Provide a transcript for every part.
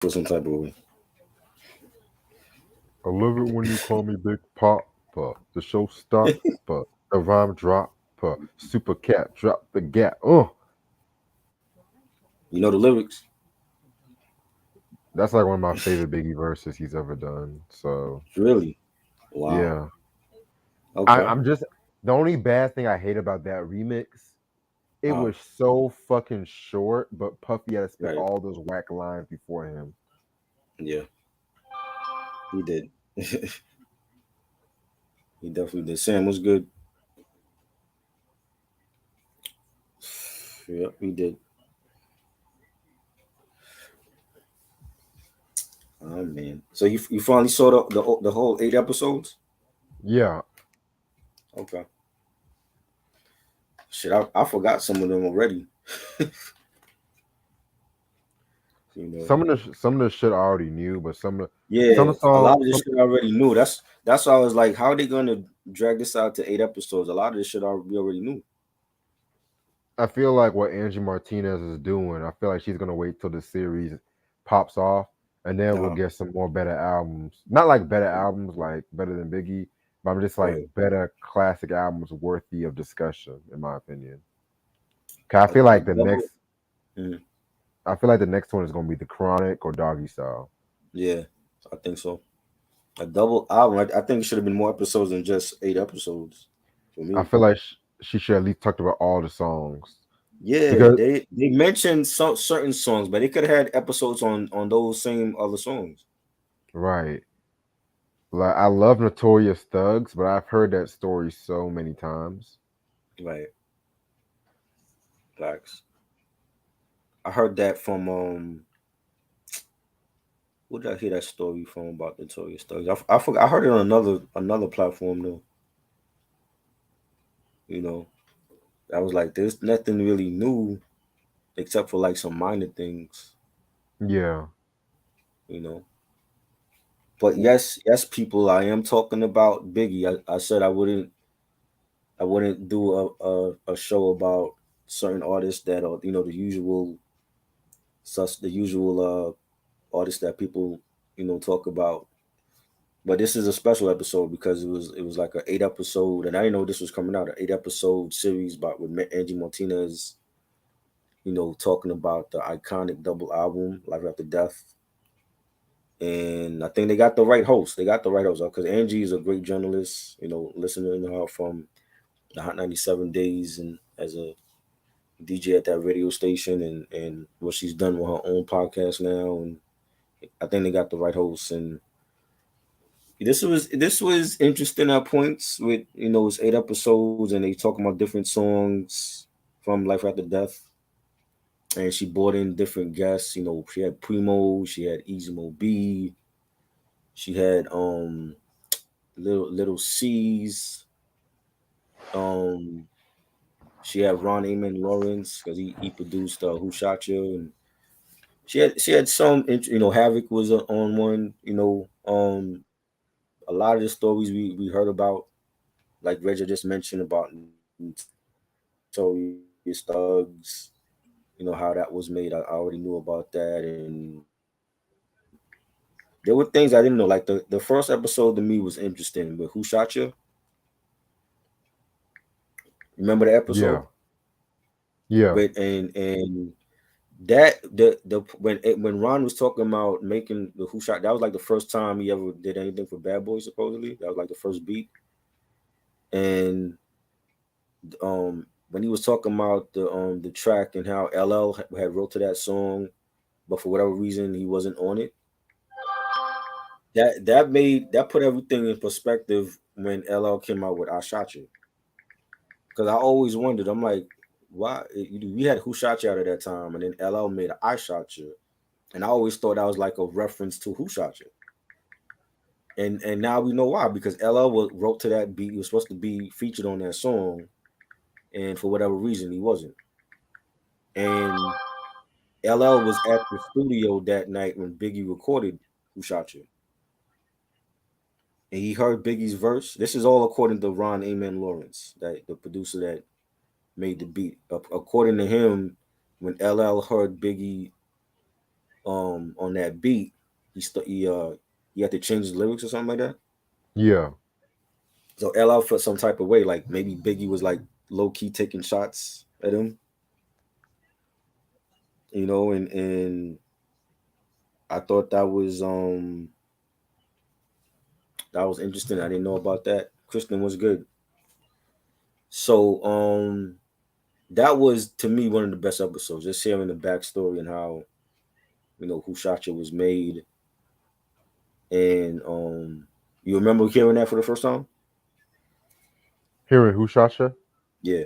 for some type of way. I love it when you call me Big Papa. The show stopper. The rhyme dropper. Super cat drop the gap. Oh, You know the lyrics? that's like one of my favorite Biggie verses he's ever done. So Really? Wow. yeah, Okay. I'm just the only bad thing I hate about that remix. It Uh, was so fucking short, but Puffy had to spit right. all those whack lines before him. Yeah, he did. He definitely did. Sam was good. Yep, he did. Oh man. So you finally saw the whole 8 episodes? Yeah, Okay. Shit, I forgot some of them already. You know. some of the shit I already knew, but Yeah, a lot of this some shit I already knew. That's why I was like, how are they gonna drag this out to 8 episodes? A lot of this shit we already knew. I feel like what Angie Martinez is doing. I feel like she's gonna wait till the series pops off, and then we'll Uh, get some more better albums. Not like better albums, like better than Biggie, but I'm just like right. better classic albums worthy of discussion, in my opinion. 'Cause A double. Mm, I feel like the next one is gonna be the Chronic or Doggy Style. yeah, I think so. A double album. I think it should have been more episodes than just 8 episodes for I me. feel like she should at least talked about all the songs Yeah, because they mentioned some certain songs, but they could have had episodes on those same other songs. right. Like I love Notorious Thugs, but I've heard that story so many times. Right, facts. I heard that from who did I hear that story from about Notorious Thugs? I forgot. I heard it on another platform though. You know, I was like, there's nothing really new except for like some minor things. Yeah, You know, but yes, people. I am talking about Biggie. I said I wouldn't do a show about certain artists that are the usual artists that people talk about. But this is a special episode because it was like an 8 episode, and I didn't know this was coming out, an 8 episode series about with Angie Martinez, talking about the iconic double album Life After Death. And I think they got the right host. They got the right host because Angie is a great journalist. Listening to her from the Hot 97 days and as a DJ at that radio station, and what she's done with her own podcast now, and I think they got the right hosts. And this was interesting at points with it's 8 episodes and they talking about different songs from Life After Death, and she brought in different guests. She had Primo, she had Easy Mo B, she had Little C's, um she had Ron Amen Lawrence because he produced Who Shot You, and she had some Havoc was on one. A lot of the stories we heard about, like Reggie just mentioned about Notorious Thugs, how that was made. I already knew about that, and there were things I didn't know. Like the first episode to me was interesting, but Who Shot You? Remember the episode? yeah, yeah, But and that the when Ron was talking about making the Who Shot, that was like the first time he ever did anything for Bad Boy. Supposedly, that was like the first beat. And when he was talking about the track and how LL had wrote to that song, but for whatever reason he wasn't on it. That put everything in perspective when LL came out with "I Shot You," because I always wondered. I'm like, why we had "Who Shot You" out at that time, and then LL made "I Shot You," and I always thought that was like a reference to "Who Shot You." And now we know why, because LL wrote to that beat. He was supposed to be featured on that song, and for whatever reason he wasn't. And LL was at the studio that night when Biggie recorded "Who Shot You," and he heard Biggie's verse. This is all according to Ron Amen Lawrence, that the producer that made the beat. According to him, when LL heard Biggie on that beat, he had to change his lyrics or something like that. Yeah. So LL felt some type of way, like maybe Biggie was like low key taking shots at him, and I thought that was interesting. I didn't know about that. Kristen was good. So that was to me one of the best episodes. Just hearing the backstory and how Who Shot You was made, and you remember hearing that for the first time? Hearing Who Shot Ya? Yeah,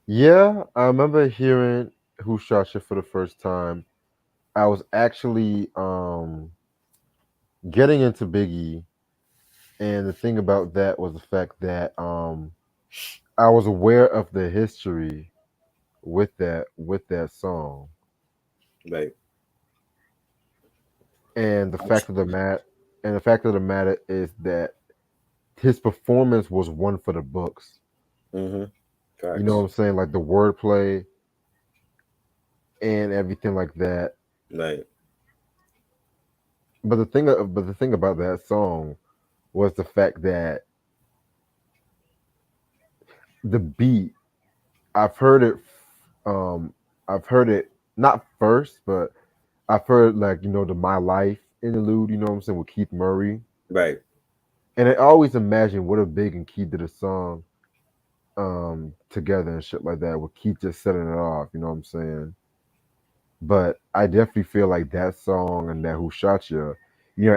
Yeah, I remember hearing Who Shot Ya for the first time. I was actually getting into Biggie, and the thing about that was the fact that I was aware of the history with that song. right. And the fact of the matter is that his performance was one for the books. Mm-hmm. You know what Facts. I'm saying? Like the wordplay and everything like that. Right. But the thing about that song was the fact that the beat, I've heard it um I've heard it not first, but I've heard like, the My Life interlude, you know what I'm saying, with Keith Murray. Right. And I always imagine what if Big and Keith did a song together and shit like that, with Keith just setting it off, you know what I'm saying? But I definitely feel like that song and that Who Shot Ya,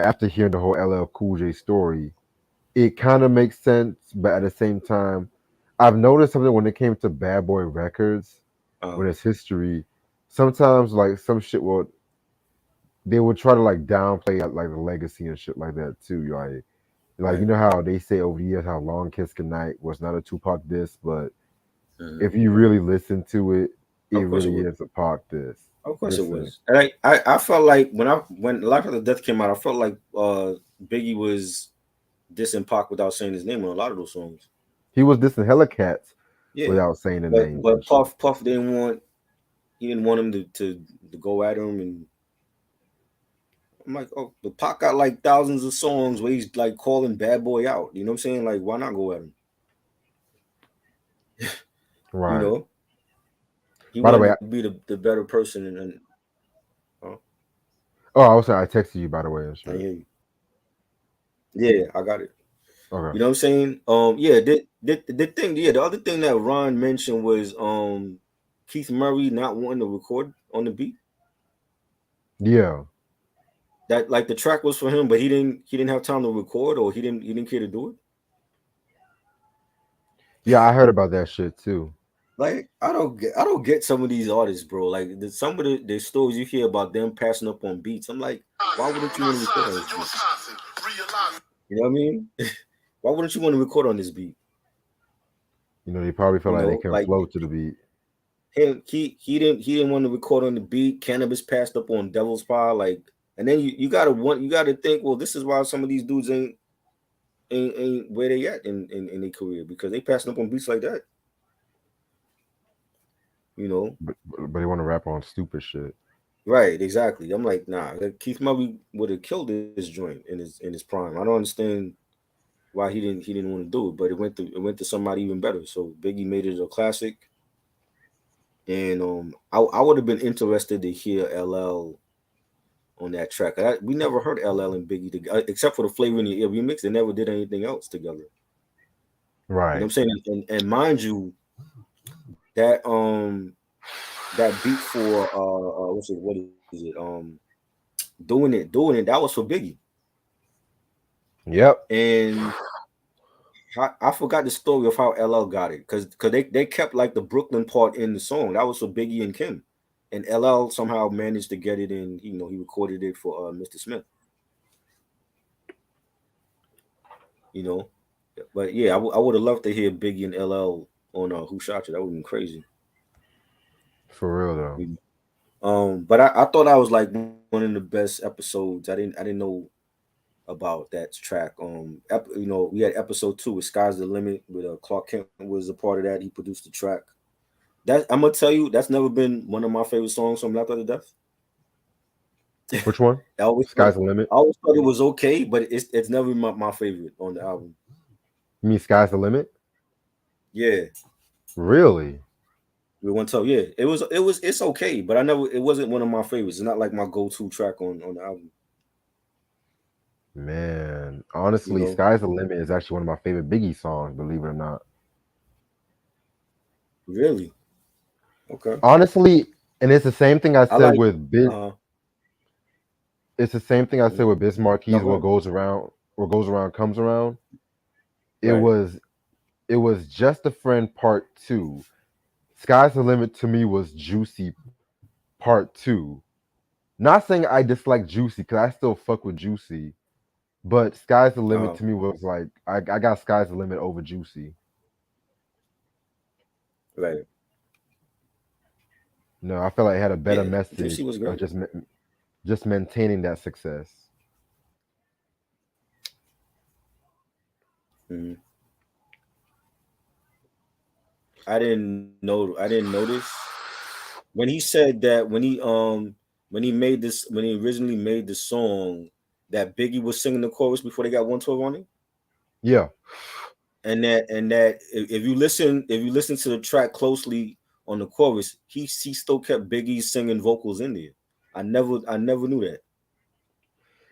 after hearing the whole LL Cool J story, it kind of makes sense, but at the same time, I've noticed something when it came to Bad Boy Records, Uh, with its history. Sometimes, like some shit will they would try to like downplay like the legacy and shit like that too. Like right. you know how they say over the years how Long Kiss Goodnight was not a Tupac diss, but Mm-hmm. if you really listen to it, it Of course it really was. is a Pac diss. Of course it Listen, was. And I felt like when Life After Death came out, I felt like Biggie was dissing Pac without saying his name on a lot of those songs. he was dissing hella cats Yeah. without saying the But names and but shit. Puff didn't want him to go at him, and I'm like, oh, but Pac got like thousands of songs where he's like calling Bad Boy out. You know what I'm saying? Like, why not go at him? You Right. know, he By the wanted way, to be the better person, and oh, I was saying I texted you by the way and I shit. hear you. Yeah, I got it. Okay. You know what I'm saying? Yeah, the thing, yeah, the other thing that Ron mentioned was Keith Murray not wanting to record on the beat. Yeah. That like the track was for him, but he didn't have time to record, or he didn't care to do it. Yeah, I heard about that shit too. Like I don't get some of these artists, bro. Like some of the stories you hear about them passing up on beats. I'm like, why wouldn't you want to record on this beat? You know what I mean? Why wouldn't you want to record on this beat? They probably felt like they couldn't Like flow to the beat. he didn't want to record on the beat. Cannabis passed up on Devil's Pie, like, and then you gotta think, well, this is why some of these dudes ain't where they at in their career, because they passing up on beats like that. You know, But they want to rap on stupid shit. right? Exactly. I'm like, nah. Keith Murray would have killed this joint in his prime. I don't understand why he didn't want to do it, but it went to somebody even better. So Biggie made it a classic, and I would have been interested to hear LL on that track. We never heard LL and Biggie together, except for the Flavor in Your Ear remix. They never did anything else together. You know what Right. I'm saying? And mind you, that that beat for what is it? Doing it, that was for Biggie. Yep. And I forgot the story of how LL got it, because they kept like the Brooklyn part in the song. That was for Biggie and Kim, and LL somehow managed to get it in. He recorded it for Mr. Smith. You know, but yeah, I would have loved to hear Biggie and LL on Who Shot You. That would have been crazy. For real though. But I thought I was like one of the best episodes. I didn't know about that track. We had episode 2 with Sky's the Limit, with Clark Kent was a part of that. He produced the track. That I'm gonna tell you, that's never been one of my favorite songs from Laughter to Death. Which one? I always thought Sky's the limit. I always thought it was okay, but it's never my favorite on the album. You mean Sky's the limit? Yeah, Really? we went to yeah. It's okay, but I never it wasn't one of my favorites. It's not like my go to track on the album. Man, You honestly, know, Sky's the limit is actually one of my favorite Biggie songs. Believe it or not. really okay. Honestly, and it's the same thing I I said like with Biz. uh It's the same thing I said with Biz no Marquis. go ahead. What goes around comes around. It Right. was it was Just a Friend Part Two. Sky's the Limit to me was Juicy Part Two. Not saying I dislike Juicy because I still fuck with Juicy, but Sky's the Limit to me was like I got Sky's the Limit over Juicy. Right. No, I felt like it had a better Yeah. Juicy message was of great. just maintaining that success. Hmm. I didn't notice when he said that when he originally made the song that Biggie was singing the chorus before they got 112 on it. Yeah, And that if you listen to the track closely on the chorus, he still kept Biggie singing vocals in there. I never knew that.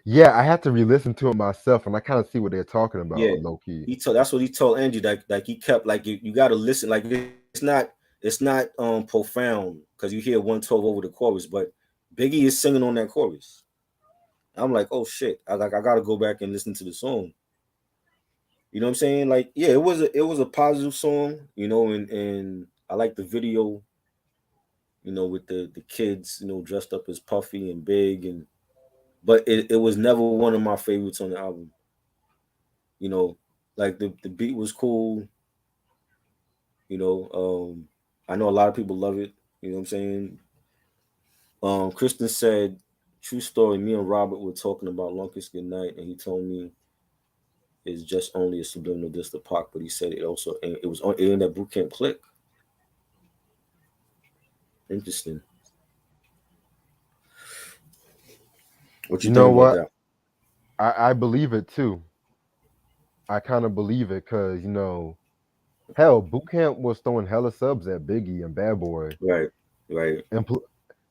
yeah, I had to re-listen to it myself, and I kind of see what they're talking Yeah, about, low key. he told that's what he told Angie. Like he kept like you got to listen. Like it's not profound because you hear 112 over the chorus, but Biggie is singing on that chorus. I'm like, oh shit! I gotta go back and listen to the song. You know what I'm saying? Like, yeah, it was a positive song. And I like the video. With the kids, dressed up as Puffy and Big, but it was never one of my favorites on the album. You know, like the beat was cool. You know, I know a lot of people love it. You know what I'm saying? Kristen said, "True story. Me and Robert were talking about Longest Good Night, and he told me it's just only a subliminal diss to Pac, but he said it in that boot camp click. Interesting. What you You think know about what? that? I believe it too. I kind of believe it because hell, Boot Camp was throwing hella subs at Biggie and Bad Boy, Right, right. and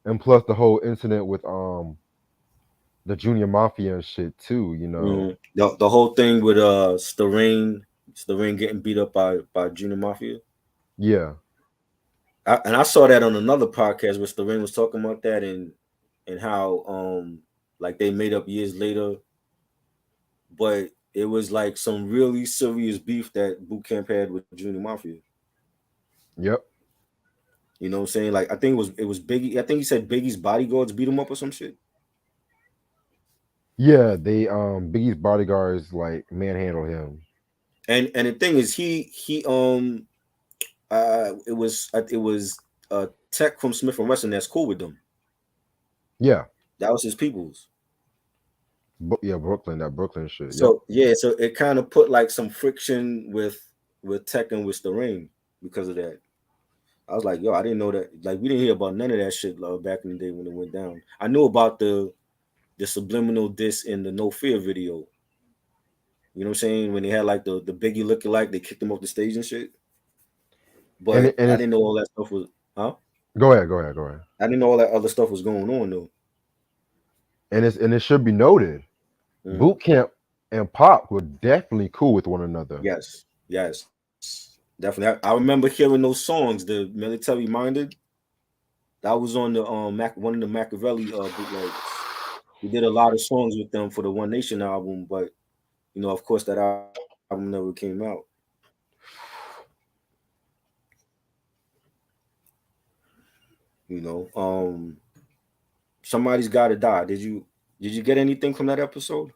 and plus the whole incident with the Junior Mafia and shit too. The whole thing with Starine getting beat up by Junior Mafia. Yeah, And I saw that on another podcast where Starine was talking about that and how like they made up years later, but it was like some really serious beef that Boot Camp had with Junior Mafia. yep, You know what I'm saying? Like I think it was Biggie. I think he said Biggie's bodyguards beat him up or some shit. yeah. They Biggie's bodyguards like manhandle him. And the thing is, he it was Tech from Smith and Wesson that's cool with them. Yeah, That was his peoples. yeah, Brooklyn, that Brooklyn shit. Yep. So yeah, so it kind of put like some friction with Tech and with the ring because of that. I was like, yo, I didn't know that. Like, we didn't hear about none of that shit back in the day when it went down. I knew about the subliminal diss in the No Fear video. You know what I'm saying? When they had like the Biggie looking like they kicked him off the stage and shit. And But and I it's didn't know all that stuff was, huh? go ahead. I didn't know all that other stuff was going on though. And it should be noted, Mm. Boot Camp and Pop were definitely cool with one another. Yes, yes, definitely. I remember hearing those songs, the Military Minded. That was on the one of the Machiavelli bootlegs. He did a lot of songs with them for the One Nation album, but of course that album never came out. You know, somebody's got to die. Did you get anything from that episode?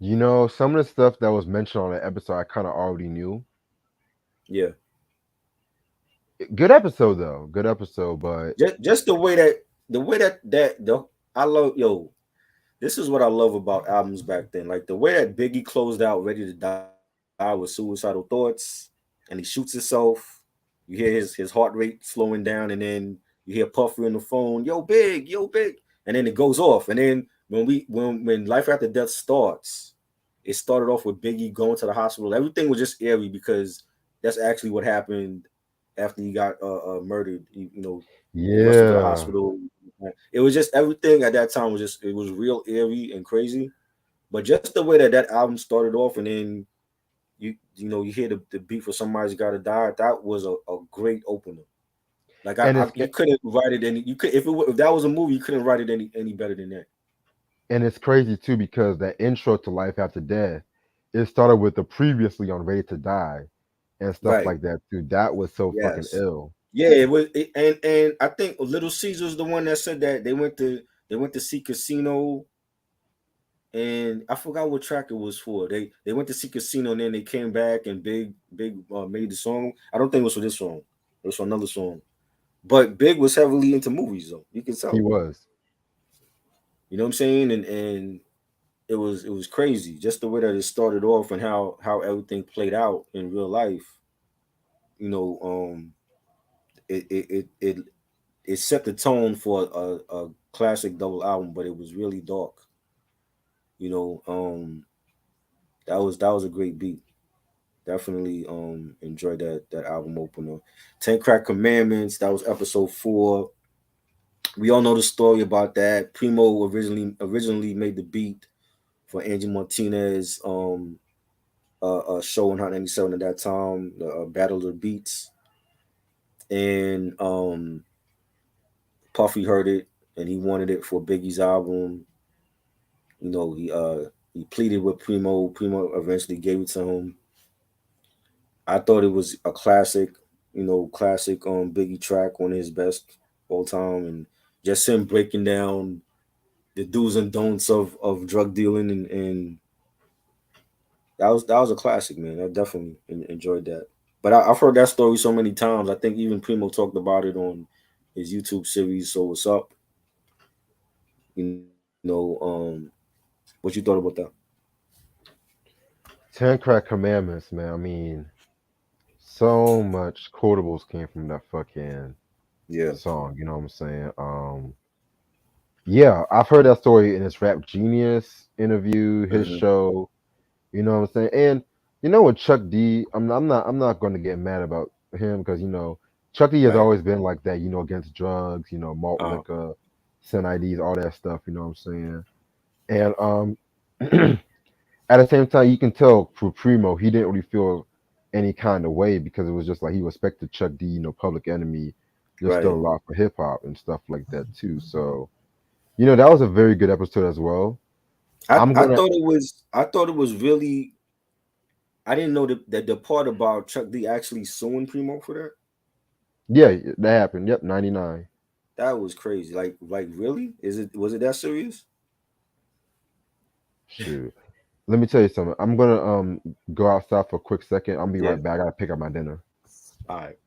Some of the stuff that was mentioned on the episode, I kind of already knew. Yeah, Good episode though, good episode. But just the way that I love yo. This is what I love about albums back then. Like the way that Biggie closed out "Ready to Die" with suicidal thoughts, and he shoots himself. You hear his heart rate slowing down, and then you hear Puffy on the phone, yo, big, and then it goes off. And then when Life After Death starts, it started off with Biggie going to the hospital. Everything was just eerie because that's actually what happened after he got murdered. He rushed him to the Yeah. hospital. It was just everything at that time was just it was real eerie and crazy. But just the way that that album started off, and then you hear the beat for Somebody's Gotta Die. That was a great opener. Like And you couldn't write it any you could if that was a movie you couldn't write it any better than that. it's crazy too because that intro to Life After Death, it started with the previously on Ready to Die and stuff Right. like that too. That was so fucking Yes. ill. Yeah. It was. And I think Little Caesar's the one that said that they went to see Casino, and I forgot what track it was for. They went to see Casino, and then they came back and Big made the song. I don't think it was for this song. It was for another song. But Big was heavily into movies though. You can He tell. was. You know what I'm saying? And it was crazy just the way that it started off and how everything played out in real life. You know, it it it it, it set the tone for a classic double album, but it was really dark. You know, that was a great beat. Definitely enjoyed that album opener. Ten Crack Commandments. That was episode 4. We all know the story about that. Primo originally made the beat for Angie Martinez show on Hot 97 at that time, the Battle of the Beats, and Puffy heard it and he wanted it for Biggie's album. He pleaded with Primo. Primo eventually gave it to him. I thought it was a classic, classic Biggie track, one of his best all time, and just him breaking down the do's and don'ts of drug dealing, and that was a classic, man. I definitely enjoyed that. But I've heard that story so many times. I think even Primo talked about it on his YouTube series. So what's up? You know, what you thought about that? 10 Crack Commandments, man. I mean, so much quotables came from that fucking Yeah. song. You know what I'm saying? Yeah, I've heard that story in his Rap Genius interview, his Hmm. show. You know what I'm saying? And you know, with Chuck D, I'm not going to get mad about him because Chuck D has Right. always been like that. Against drugs. Malt Uh. liquor, sin IDs, all that stuff. You know what I'm saying? And at the same time, you can tell for Primo, he didn't really feel any kind of way because it was just like he respected Chuck D. Public Enemy, just still a Right. lot for hip hop and stuff like that too. So that was a very good episode as well. I I'm I gonna, thought it was I thought it was really. I didn't know that the part about Chuck D actually suing Primo for that. yeah, that happened. Yep, 99. That was crazy. Like really? Was it that serious? Shoot. Let me tell you something. I'm gonna go outside for a quick second. I'll be Yeah. right back. I gotta pick up my dinner. All right.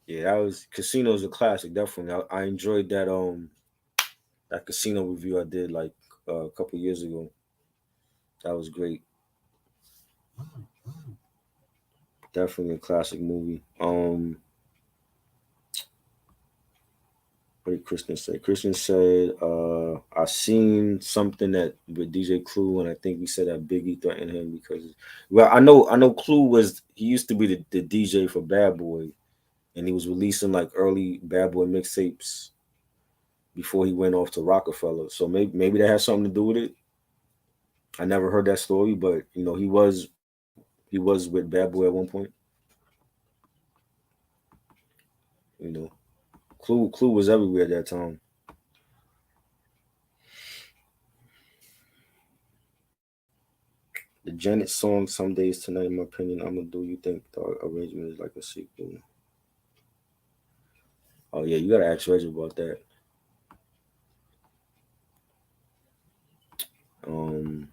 Yeah, that was Casino's a classic. Definitely, I enjoyed that Casino review I did like a couple years ago. That was great. Definitely a classic movie. What did Christian say? Christian said, I seen something that with DJ Clue, and I think he said that Biggie threatened him because, well, I know Clue he used to be the DJ for Bad Boy, and he was releasing like early Bad Boy mixtapes before he went off to Rockefeller. So maybe that has something to do with it. I never heard that story, but he was with Bad Boy at one point. You know, Clue was everywhere at that time. The Janet song, "Some Days Tonight," in my opinion, I'm gonna do. You think the arrangement is like a sequel? Oh yeah, you gotta ask Reggie about that. Um,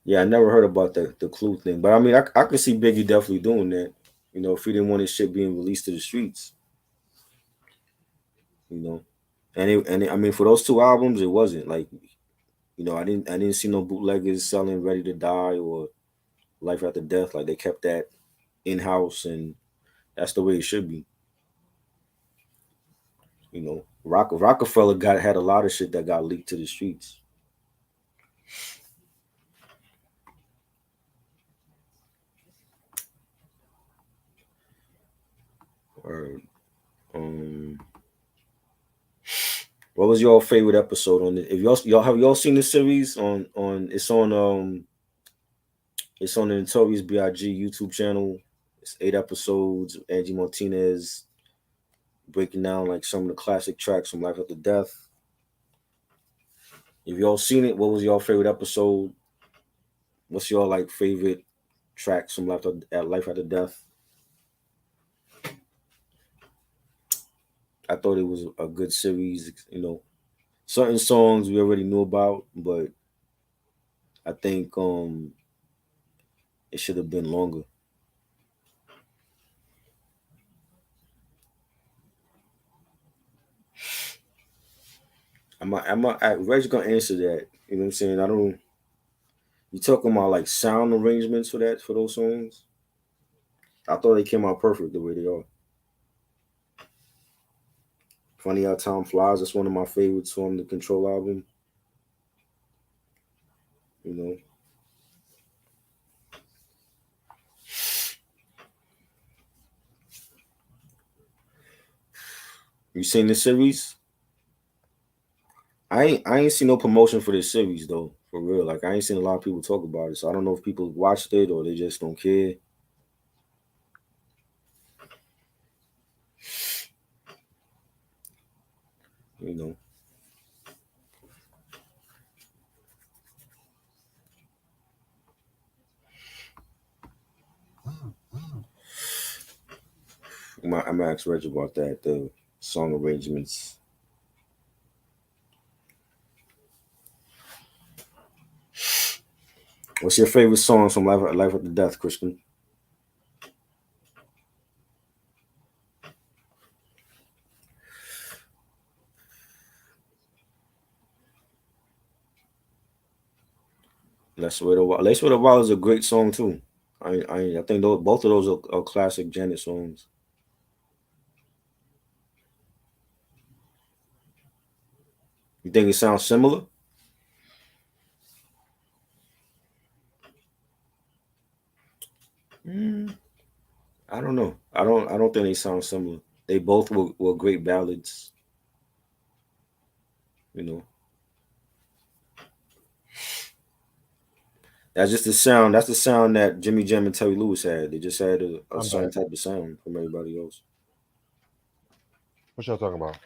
yeah, I never heard about the Clue thing, but I mean, I could see Biggie definitely doing that. If he didn't want his shit being released to the streets, you know, I mean, for those two albums, it wasn't like I didn't see no bootleggers selling "Ready to Die" or "Life After Death." Like they kept that in house, and That's the way it should be. You know, Rockefeller got had a lot of shit that got leaked to the streets. Or what was your favorite episode on it? If y'all have y'all seen the series on it's on the Notorious B.I.G YouTube channel. It's 8 episodes. Angie Martinez breaking down like some of the classic tracks from Life After Death. If y'all seen it, what was your favorite episode? What's your like favorite tracks from Life After Death? I thought it was a good series. You know, certain songs we already knew about, but I think it should have been longer. Reg's gonna answer that. You know what I'm saying? I don't. You talking about like sound arrangements for those songs? I thought they came out perfect the way they are. Funny How Time Flies. That's one of my favorites on the Control album. You know, you seen this series? I ain't seen no promotion for this series though. For real, like I ain't seen a lot of people talk about it. So I don't know if people watched it or they just don't care. You know, I'm gonna ask Reg about that. The song arrangements. What's your favorite songs from Life After Death, Christian? Let's Wait a While. Let's Wait a While is a great song too. I think both of those are classic Janet songs. You think it sounds similar? Mm, I don't know. I don't think they sound similar. They both were great ballads. You know, that's just the sound. That's the sound that Jimmy Jam and Terry Lewis had. They just had a I'm certain back. type of sound from everybody else. What y'all talking about?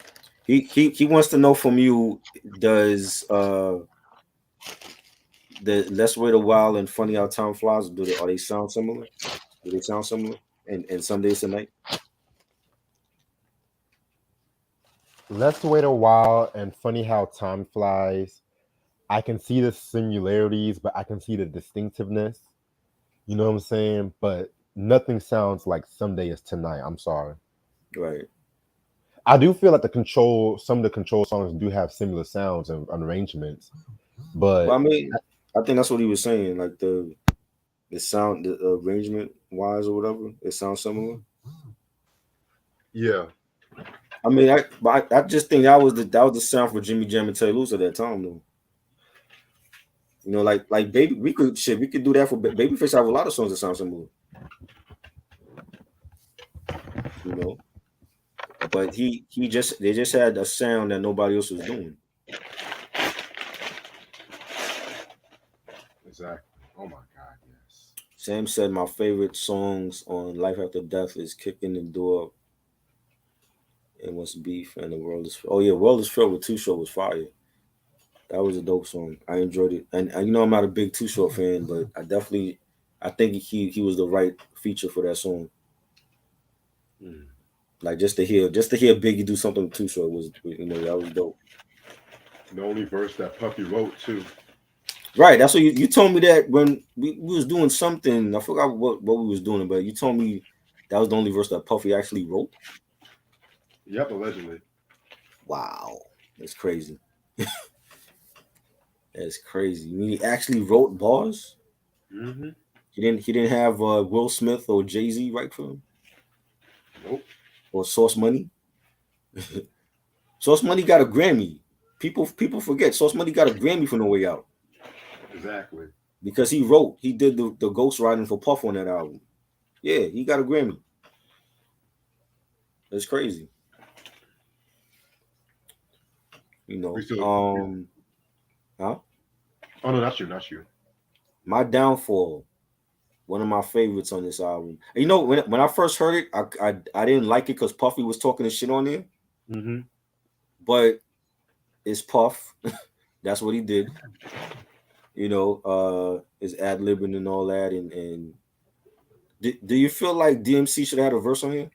He wants to know from you. Does the Let's Wait a While and Funny How Time Flies are they sound similar? Do they sound similar? And Some Days Tonight. Let's wait a while and funny how time flies. I can see the similarities, but I can see the distinctiveness. You know what I'm saying? But nothing sounds like someday is tonight. I'm sorry. Right. I do feel like some of the control songs do have similar sounds and arrangements, Well, but I mean, I think that's what he was saying. Like the sound, the arrangement wise or whatever, it sounds similar. yeah, I mean, I just think that was the sound for Jimmy Jam and Terry Lewis at that time, though. You know, like baby, we could do that for Babyface. Have a lot of songs that sound similar. You know, but they just had a sound that nobody else was doing. exactly. Oh my God, yes. Sam said my favorite songs on Life After Death is "Kicking the Door" and "What's Beef" and "The World Is." Oh yeah, "World Is Filled with Too Short" was fire. That was a dope song. I enjoyed it, and you know I'm not a big Too Short fan, but I think he was the right feature for that song. Mm. Like just to hear Biggie do something Too Short was, you know, that was dope. The only verse that Puffy wrote too. Right, that's what you told me that when we was doing something. I forgot what we was doing, but you told me that was the only verse that Puffy actually wrote. Yep, allegedly. Wow, that's crazy. That's crazy. You mean he actually wrote bars? Mm-hmm. He didn't have Will Smith or Jay-Z write for him. Nope. or Sauce Money. Sauce Money got a Grammy. People forget Sauce Money got a Grammy for No Way Out Exactly. because he did the ghost writing for Puff on that album. Yeah, he got a Grammy. That's crazy. You We know. still. Huh? Oh no, not you, not you. My Downfall, one of my favorites on this album. And you know, when I first heard it, I didn't like it because Puffy was talking his shit on there. Mm-hmm. But it's Puff. That's what he did. You know, his ad libbing and all that. And do you feel like DMC should have had a verse on here?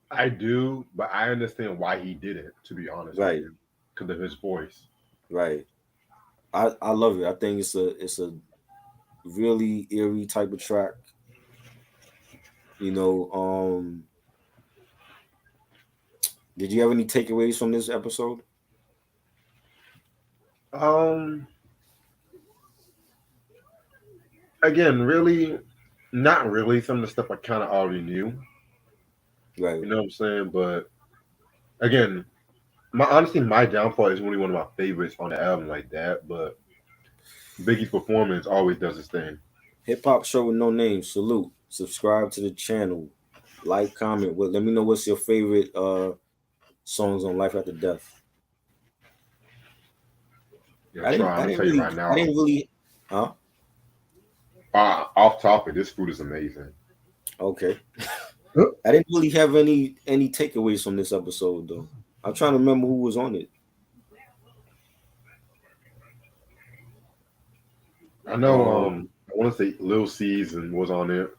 I do, but I understand why he did it. To be honest with Right, you, because of his voice. right. I love it. I think it's a really eerie type of track. You know, did you have any takeaways from this episode? Um, Again, really, not really. Some of the stuff I kind of already knew. Right. You know what I'm saying? But again, my downfall is really one of my favorites on the album like that. But Biggie's performance always does his thing. Hip Hop Show with No Name. Salute. Subscribe to the channel. Like, comment. Let me know what's your favorite songs on Life After Death. Yeah, try. I'm gonna tell you right I now. didn't really huh? Off topic, this food is amazing. Okay. Huh? I didn't really have any takeaways from this episode though. I'm trying to remember who was on it. I know. Um I want to say Lil Season was on it.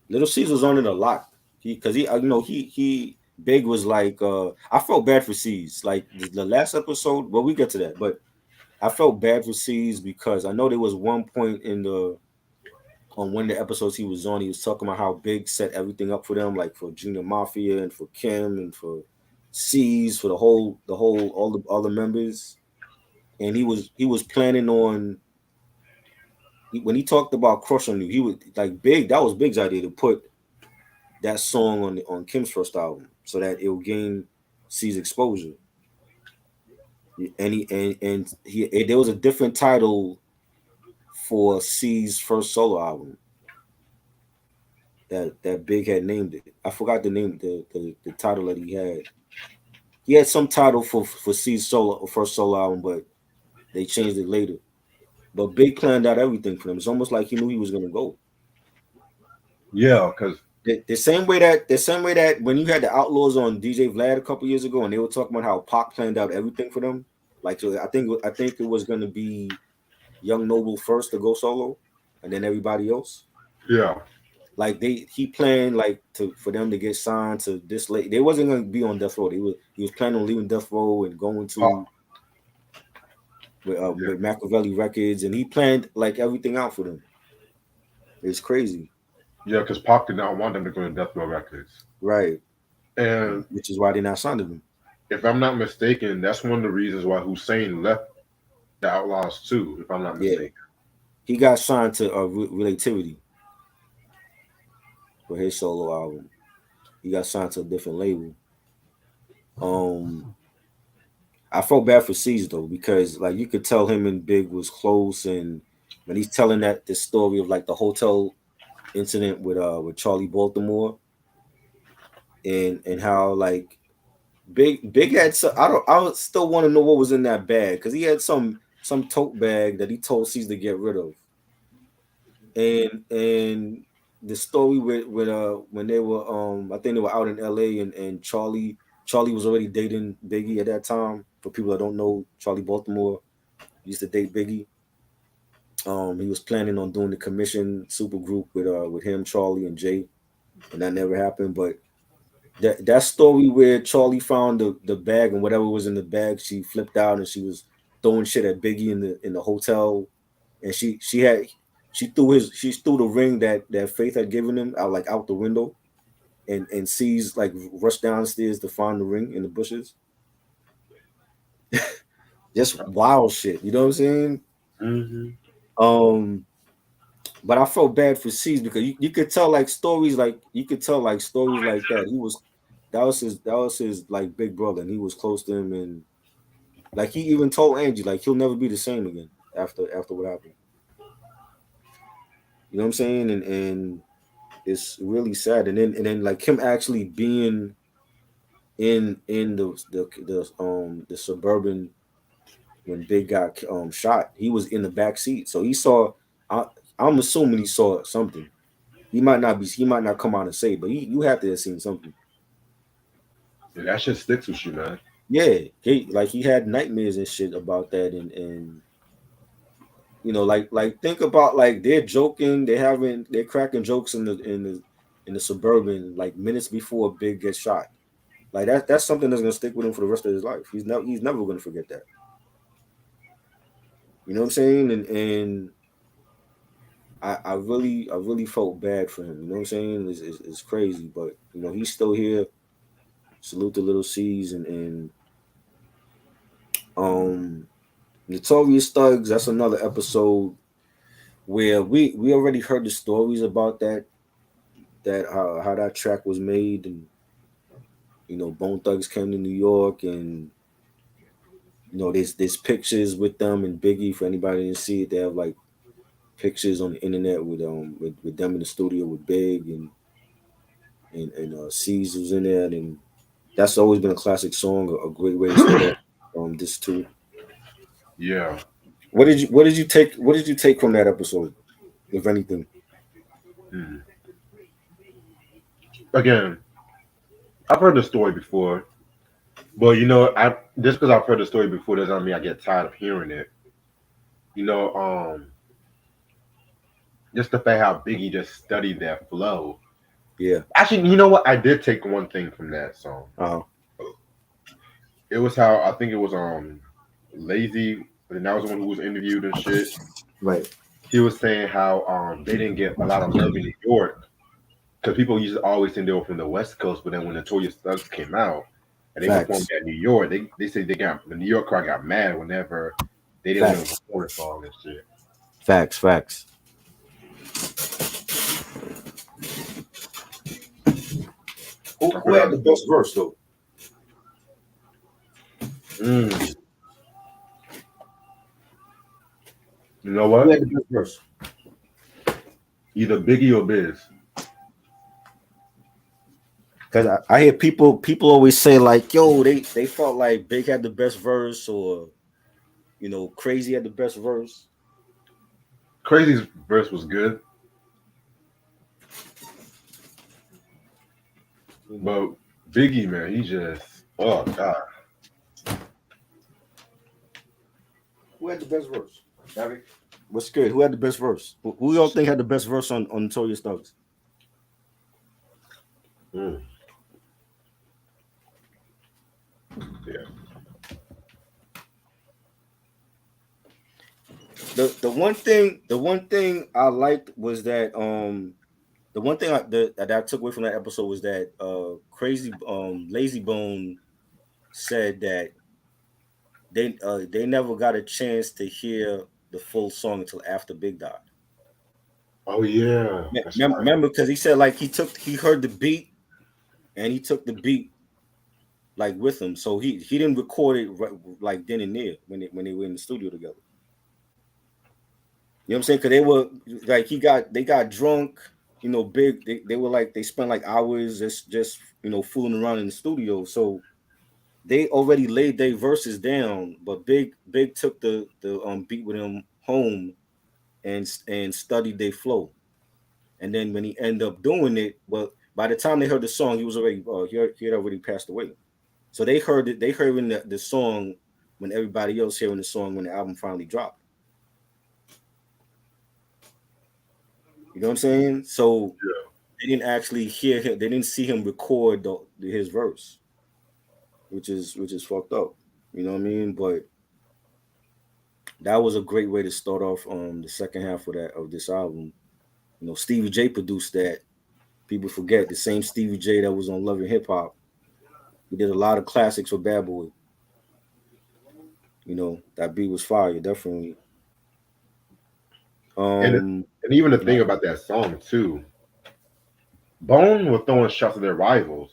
Little Caesar was on it a lot. He you know he Big was like I felt bad for C's like the last episode. Well, we get to that, but I felt bad for C's because I know there was one point in the on one of the episodes he was on, he was talking about how Big set everything up for them, like for Junior Mafia and for Kim and for C's for the whole all the members, and he was planning on when he talked about Crush on You, he was like Big. That was Big's idea to put that song on Kim's first album so that it will gain C's exposure. And there was a different title for C's first solo album that Big had named it. I forgot the name, the title that he had. He had some title for C's solo first solo album, but they changed it later. But Big planned out everything for him. It's almost like he knew he was gonna go. Yeah, because The same way that when you had the Outlaws on DJ Vlad a couple years ago, and they were talking about how Pac planned out everything for them. Like so I think it was gonna be Young Noble first to go solo, and then everybody else. yeah, Like he planned like for them to get signed to this late. They wasn't gonna be on Death Row. He was planning on leaving Death Row and going Pop, to yeah, with Machiavelli Records, and he planned like everything out for them. It's crazy, yeah, because Pop did not want them to go to Death Row Records, right? and Which is why they not signed to them. if I'm not mistaken, that's one of the reasons why Hussein left the Outlaws too. If I'm not Yeah, mistaken. he got signed to Relativity for his solo album. He got signed to a different label. Um, I felt bad for C's though because like you could tell him and Big was close, and when he's telling that this story of like the hotel incident with Charlie Baltimore and how like Big had some, I still want to know what was in that bag because he had some tote bag that he told C's to get rid of, and the story with when they were I think they were out in LA and Charlie was already dating Biggie at that time. For people that don't know, Charlie Baltimore used to date Biggie. He was planning on doing the commission super group with him, Charlie and Jay, and that never happened. But that story where Charlie found the bag and whatever was in the bag, she flipped out and she was throwing shit at Biggie in the hotel, and she threw the ring that Faith had given him out like out the window, and sees like rushed downstairs to find the ring in the bushes. Just wild shit, you know what I'm saying? Mm-hmm. Um, But I felt bad for C's because you could tell like stories like stories like that. That was his like big brother, and he was close to him, and like he even told Angie like he'll never be the same again after what happened. You know what I'm saying? And it's really sad. And then like him actually being in the suburban when Big got shot, he was in the back seat, so he saw. I, I'm assuming he saw something. He might not come out and say, but you have to have seen something. Yeah, that shit sticks with you, man. Yeah, he had nightmares and shit about that, and like think about like they're joking, they're cracking jokes in the suburban like minutes before Big gets shot. Like that's something that's gonna stick with him for the rest of his life. He's never gonna forget that. You know what I'm saying? And I really felt bad for him. You know what I'm saying? It's crazy, but he's still here. Salute the little C's and um Notorious Thugs. That's another episode where we already heard the stories about that how that track was made, and Bone Thugs came to New York, and there's pictures with them and Biggie. For anybody who didn't see it, they have like pictures on the internet with them in the studio with Big and C's was in there, and that's always been a classic song, a great way to start off this too. Yeah. What did you take from that episode, if anything? Hmm. Again, I've heard the story before, but I just because I've heard the story before doesn't mean I get tired of hearing it. You know, just the fact how Biggie just studied that flow. Yeah. Actually, you know what? I did take one thing from that song. Uh-huh. It was how I think it was Lazy, and that was the one who was interviewed and shit. Right. He was saying how they didn't get a lot of love in New York because people used to always think they were from the West Coast, but then when Notorious Thugs came out and they performed Facts. at New York, they said the New York crowd got mad whenever they didn't want to Facts. perform the song and shit. Facts. Facts. Who, I who forgot. had the best verse though? Mm, you know Who what? had the best verse? Either Biggie or Biz. Because I hear people always say like, yo, they felt like Big had the best verse, or Crazy had the best verse. Crazy's verse was good, You know, but Biggie, man, he just oh god. who had the best verse? Gary? What's good? Who had the best verse? Who y'all think had the best verse on Notorious Thugs? Mm, yeah. The one thing I liked was that the one thing that I took away from that episode was that Crazy Lazy Bone said that they never got a chance to hear the full song until after Big died. Oh yeah, that's right. Remember, because he said like he heard the beat, and he took the beat like with him, so he didn't record it like then and there when they were in the studio together. You know what I'm saying? Because they were like they got drunk. Big. They were like they spent like hours just fooling around in the studio. So they already laid their verses down, but Big took the beat with him home and studied their flow. And then when he ended up doing it, well, by the time they heard the song, he was already he had already passed away. So they heard it. They heard in the song when everybody else hearing the song when the album finally dropped. You know what I'm saying? So they didn't actually hear him. They didn't see him record his verse, which is fucked up. You know what I mean? But that was a great way to start off the second half of this album. Stevie J produced that. People forget the same Stevie J that was on Love and Hip Hop. He did a lot of classics for Bad Boy. That beat was fire, definitely. And Um, and even the thing about that song too, Bone was throwing shots at their rivals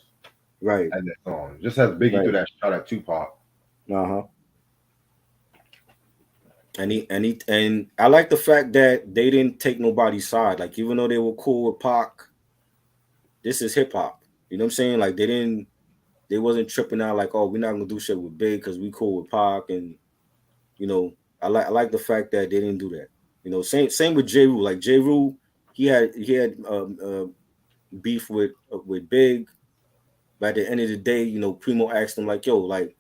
right, at that song. Just as Biggie threw right. that shot at Tupac. Uh-huh. And I like the fact that they didn't take nobody's side. Like even though they were cool with Pac, this is hip hop. You know what I'm saying? Like they wasn't tripping out like, oh, we're not gonna do shit with Big because we cool with Pac, and you know, I like the fact that they didn't do that. You know, same with J. Rule. Like J. Rule, he had beef with Big. But at the end of the day, you know, Primo asked him like, yo, like,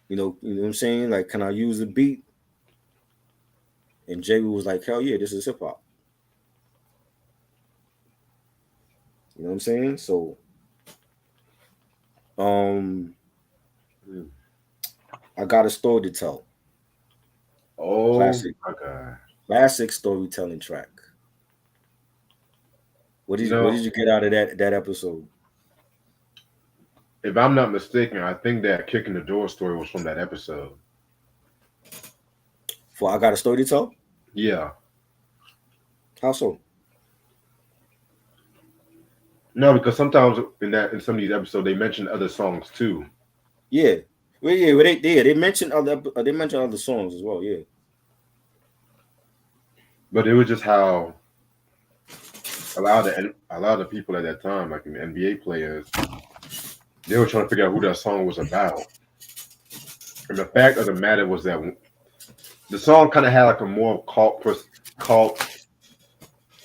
you know what I'm saying? Like, can I use the beat? And J. Rule was like, hell yeah, this is hip hop. You know what I'm saying? So, um, Mm. I got a story to tell. Oh Classic, my god! classic storytelling track. You What know, did you get out of that episode? if I'm not mistaken, I think that kicking the door story was from that episode. For I got a story to tell. Yeah. How so? No, because sometimes in some of these episodes they mention other songs too. Yeah, well, they mentioned other songs as well. Yeah, But it was just how a lot of people at that time, like in the NBA players, they were trying to figure out who that song was about. And the fact of the matter was that the song kind of had like a more cult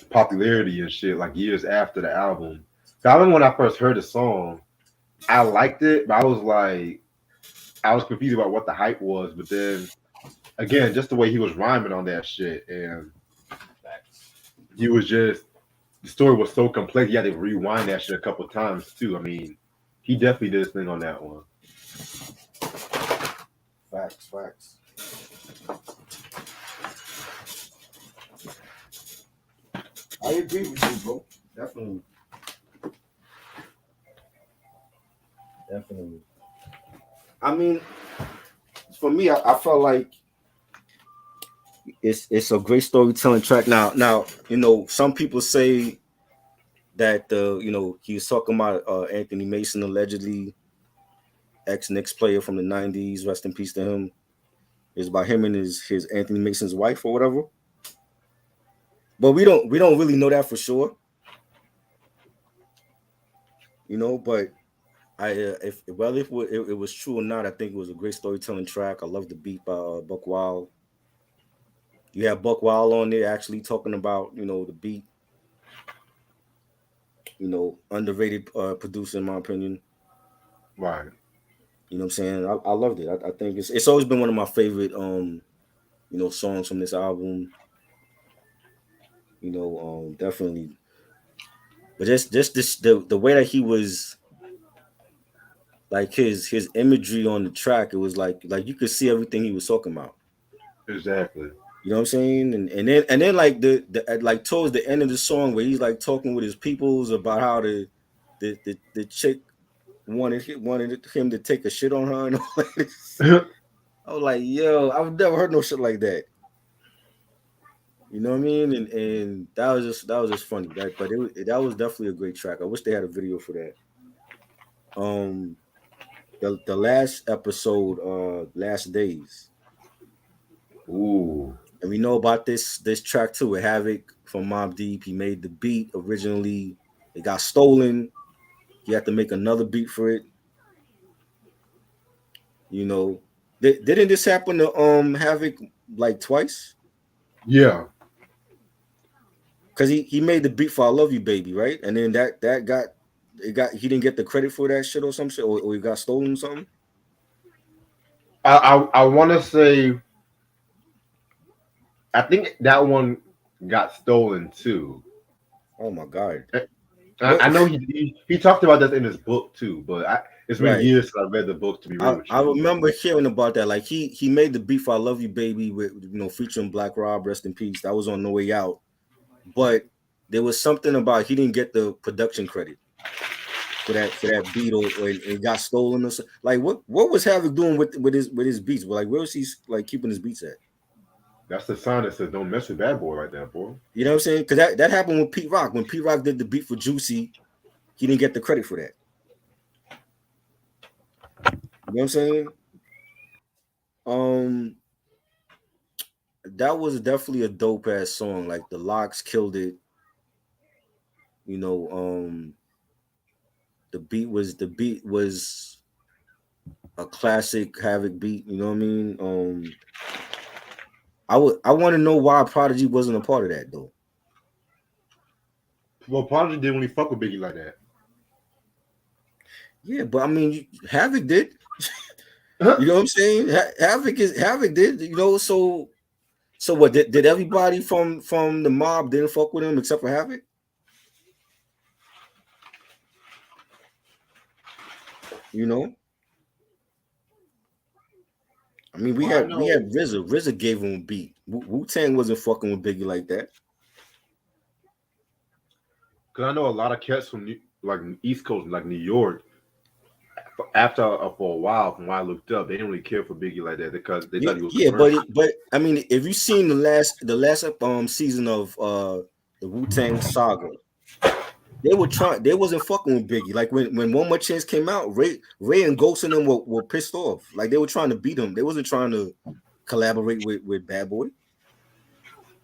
popularity and shit, like years after the album. So I remember when I first heard the song, I liked it, but I was confused about what the hype was. But then again, just the way he was rhyming on that shit, and he was just the story was so complex. You had to rewind that shit a couple times too. I mean, he definitely did his thing on that one. facts. I agree with you, bro. Definitely, definitely. I mean, for me, I felt like it's a great storytelling track. Now, you know, some people say that he was talking about Anthony Mason, allegedly ex Knicks player from the '90s. Rest in peace to him. It's about him and his Anthony Mason's wife or whatever. But we don't really know that for sure, you know. But if whether it was true or not, I think it was a great storytelling track. I love the beat by Buck Wild. You have Buck Wild on there actually talking about the beat. Underrated producer in my opinion. Right. You know what I'm saying? I loved it. I think it's always been one of my favorite songs from this album. Definitely. But just this the way that he was like his imagery on the track, it was like you could see everything he was talking about. Exactly. You know what I'm saying? And then like like towards the end of the song where he's like talking with his peoples about how the chick wanted him to take a shit on her and all that. I was like, yo, I've never heard no shit like that. You know what I mean? And that was just funny. That was definitely a great track. I wish they had a video for that. Um, the last episode, Last Days, Ooh. and we know about this track too with Havoc from Mobb Deep. He made the beat originally. It got stolen. He had to make another beat for it. You know, didn't this happen to Havoc like twice? Yeah. Because he made the beat for "I Love You, Baby," right? And then that got he didn't get the credit for that shit or some shit, or he got stolen or something. I want to say I think that one got stolen too. Oh my god! I What? know he talked about that in his book too, but it's been Right. years since I read the book. To be real with I you, remember hearing about that. Like he made the beat for "I Love You, Baby" with featuring Black Rob, rest in peace. That was on No Way Out, but there was something about he didn't get the production credit for that beat, or it got stolen or something. Like what was Havoc doing with his beats? Like where was he like keeping his beats at? That's the sign that says don't mess with Bad Boy like that, boy. You know what I'm saying? Because that happened with Pete Rock. When Pete Rock did the beat for Juicy, he didn't get the credit for that. You know what I'm saying? Um, that was definitely a dope ass song. Like the Locks killed it. You know, the beat was a classic Havoc beat. You know what I mean? I want to know why Prodigy wasn't a part of that though. Well, Prodigy didn't really fuck with Biggie like that. Yeah, but I mean, Havoc did. Huh? You know what I'm saying? Havoc did. You know, so what? Did everybody from the mob didn't fuck with him except for Havoc? You know, I mean, we Well, I had know RZA. RZA gave him a beat. Wu Tang wasn't fucking with Biggie like that. because I know a lot of cats from like East Coast, like New York. After for a while, from what I looked up, they didn't really care for Biggie like that because they Yeah, thought he was yeah, commercial. but I mean, if you seen the last season of the Wu Tang saga, they wasn't fucking with Biggie. Like when One More Chance came out, Ray and Ghost and them were pissed off. Like they were trying to beat him. They wasn't trying to collaborate with Bad Boy.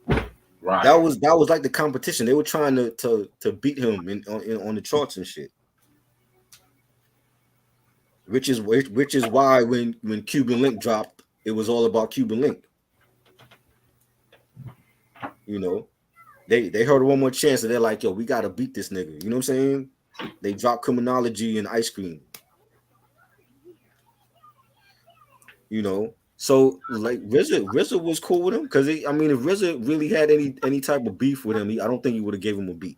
That Right. was that was like the competition. They were trying to beat him on the charts and shit. Which is why when Cuban Link dropped, it was all about Cuban Link. You know, they heard One More Chance and they're like, yo, we gotta beat this nigga. You know what I'm saying? They dropped Criminology and Ice Cream. You know, so like RZA was cool with him because I mean, if RZA really had any type of beef with him, I don't think he would have gave him a beat.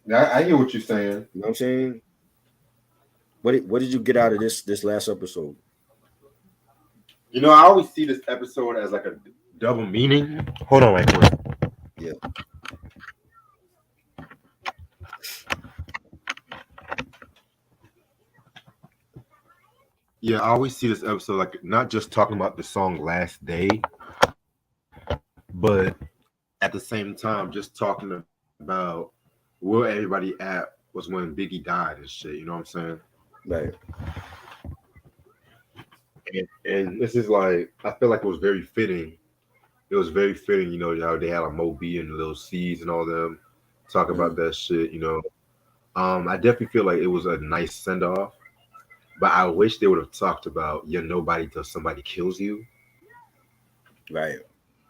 Now I hear what you're saying. You know what I'm saying? What did you get out of this last episode? You know, I always see this episode as like a double meaning. Hold on, right quick. Yeah, Yeah, I always see this episode like not just talking about the song "Last Day," but at the same time, just talking about where everybody at was when Biggie died and shit. You know what I'm saying? right. And this is like I feel like it was very fitting. It was very fitting, you know. Y'all they had a Moby and Little C's and all them talk about Mhm. that shit. You know, I definitely feel like it was a nice send off, but I wish they would have talked about you're nobody till somebody kills you. Right.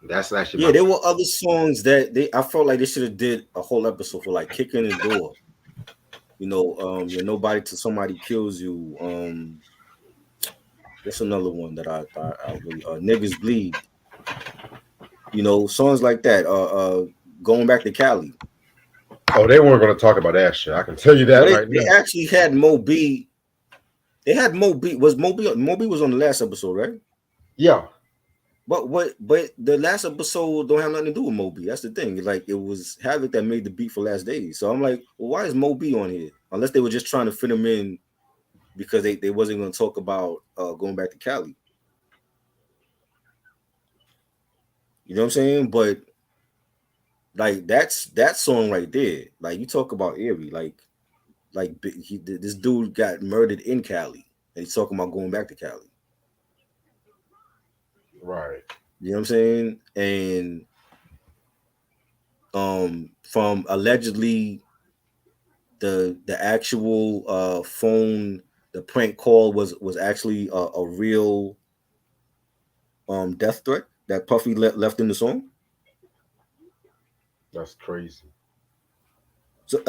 That's actually Yeah, my there were other songs that I felt like they should have did a whole episode for, like Kicking the Door. You know, you're nobody till somebody kills you. What's another one that I thought I really Niggas Bleed. You know, songs like that. Going back to Cali. oh, they weren't going to talk about that shit. I can tell you Well, that they, right they now. actually had Moby. They had Moby. Was Moby was on the last episode, right? Yeah, But the last episode don't have nothing to do with Moby. That's the thing. Like it was Havoc that made the beat for Last Days. So I'm like, well, why is Moby on here? Unless they were just trying to fit him in because they wasn't going to talk about going back to Cali. You know what I'm saying? But like that's that song right there. Like you talk about Erie, this dude got murdered in Cali, and he's talking about going back to Cali. right. You know what I'm saying? And from allegedly the actual phone, the prank call was actually a real death threat that Puffy left in the song. That's crazy. So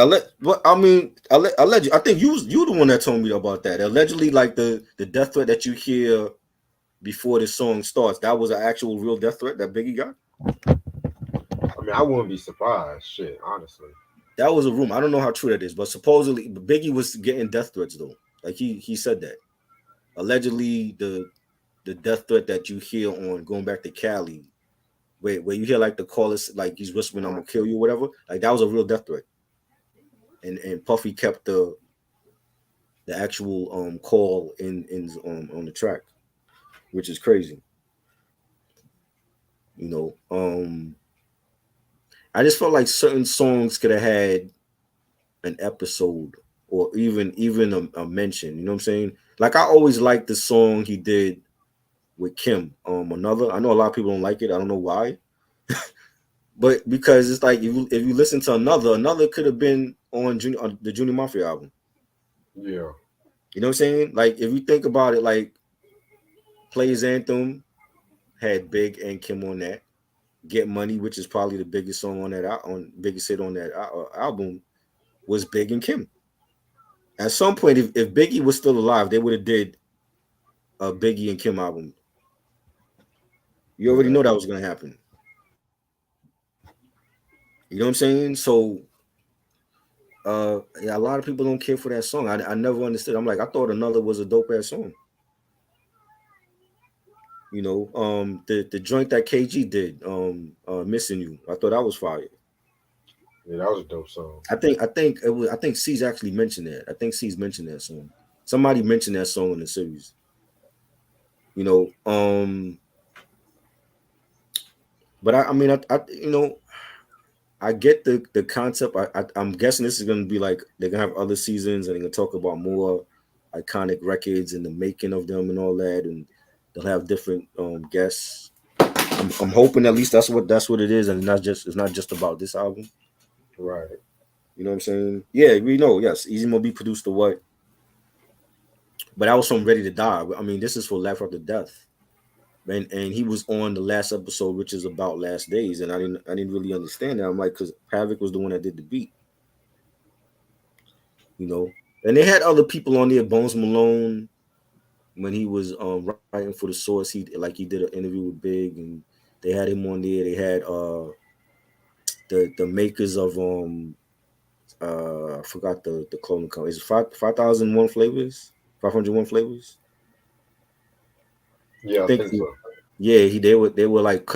what I mean, allegedly, I think you the one that told me about that. Allegedly, like the death threat that you hear before the song starts, that was an actual real death threat that Biggie got. I mean, I wouldn't be surprised. Shit, honestly. That was a rumor. I don't know how true that is, but supposedly Biggie was getting death threats though. Like he said that allegedly the death threat that you hear on going back to Cali, where you hear like the call is like he's whispering, "I'm gonna kill you," or whatever. Like that was a real death threat, and Puffy kept the actual call in on the track. which is crazy. You know, I just felt like certain songs could have had an episode or even a mention. You know what I'm saying? Like I always liked the song he did with Kim. Another. I know a lot of people don't like it. I don't know why, but because it's like if you listen to another could have been on the Junior Mafia album. Yeah. You know what I'm saying? Like if you think about it, like Play's Anthem had Big and Kim on that. Get Money, which is probably the biggest song on on biggest hit on that album, was Big and Kim. At some point, if Biggie was still alive, they would have did a Biggie and Kim album. You already Yeah. know that was gonna happen. You know what I'm saying? So yeah, a lot of people don't care for that song. I never understood. I'm like, I thought Another was a dope ass song. You know, the joint that KG did, Missing You. I thought that was fire. Yeah, that was a dope song. I think C's actually mentioned that. I think C's mentioned that song. Somebody mentioned that song in the series. You know, but I mean, I get the concept. I'm guessing this is gonna be like they're gonna have other seasons and they're gonna talk about more iconic records and the making of them and all that, and they'll have different guests. I'm hoping at least that's what it is, and it's not just about this album. Right. You know what I'm saying? Yeah, we know. Yes, Easy Mo be produced the what, but I was from Ready to Die. I mean, this is for Life After Death, and he was on the last episode, which is about Last Days, and I didn't really understand that. I'm like, because Havoc was the one that did the beat, you know, and they had other people on there, Bones Malone, when he was writing for the Source, he did an interview with Big, and they had him on there. They had the makers of I forgot the clothing company. Is it 5,001 flavors? 501 flavors? I Yeah, I think think so. yeah, they were like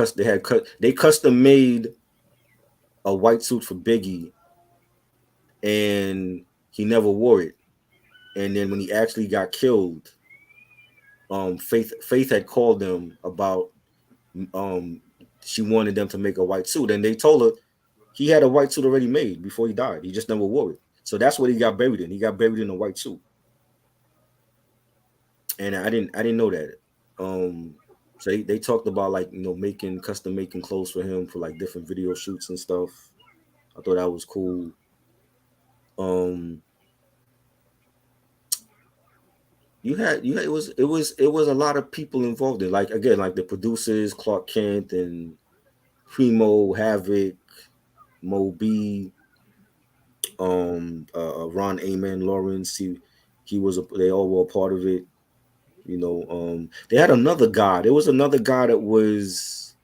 they custom made a white suit for Biggie, and he never wore it. And then when he actually got killed, Faith had called them about um she wanted them to make a white suit, and they told her he had a white suit already made before he died. He just never wore it. So that's what he got buried in. He got buried in a white suit, and I didn't know that. Um, so they talked about like making custom making clothes for him for like different video shoots and stuff. I thought that was cool. Um, it was a lot of people involved in, like, again, like the producers, Clark Kent and Primo, Havoc, Moby, Ron Amen, Lawrence. They all were a part of it. They had another guy. There was another guy that was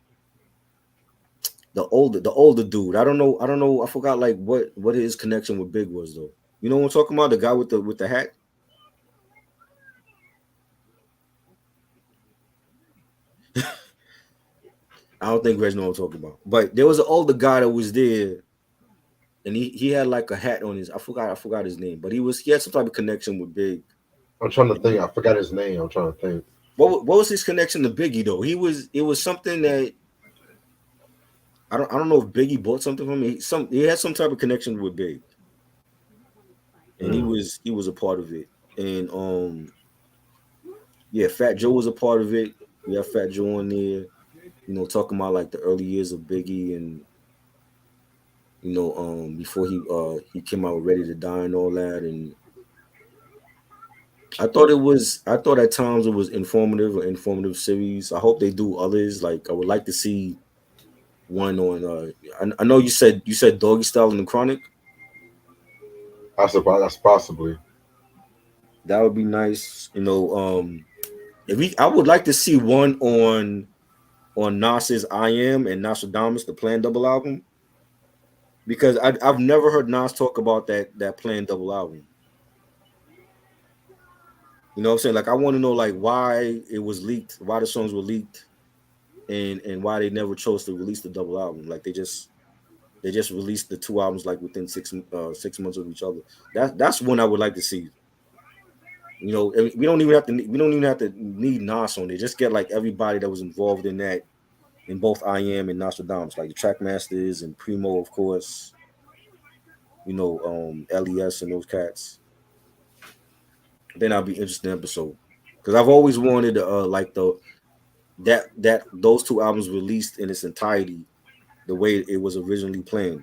the older dude. I don't know. I forgot like what his connection with Big was though. You know what I'm talking about? The guy with the hat. I don't think Reg know what I'm talking about. But there was an older guy that was there, and he had like a hat on his. I forgot his name, but he had some type of connection with Big. I'm trying to think. I forgot his name. I'm trying to think. What was his connection to Biggie though? It was something that I don't know if Biggie bought something from him. He had some type of connection with Big, and he Mm. was he was a part of it. And yeah, Fat Joe was a part of it. We have Fat Joe on there, talking about like the early years of Biggie, and before he came out Ready to Die and all that. And I thought at times it was informative series. I hope they do others. Like I would like to see one on I know you said Doggy Style in the Chronic. I suppose that's possibly. That would be nice. I would like to see one on Nas's I Am and Nostradamus, the Plan Double album, because I've never heard Nas talk about that Plan Double album. You know what I'm saying? Like I want to know like why it was leaked, why the songs were leaked, and why they never chose to release the double album. Like they just released the two albums like within 6 months of each other. That's one I would like to see. You know, I mean, we don't even have to need Nas on there. Just get like everybody that was involved in that in both I Am and Nostradamus, like the track masters and Primo, of course. You know, LES and those cats. Then I'll be interested in the episode because I've always wanted like that those two albums released in its entirety the way it was originally planned,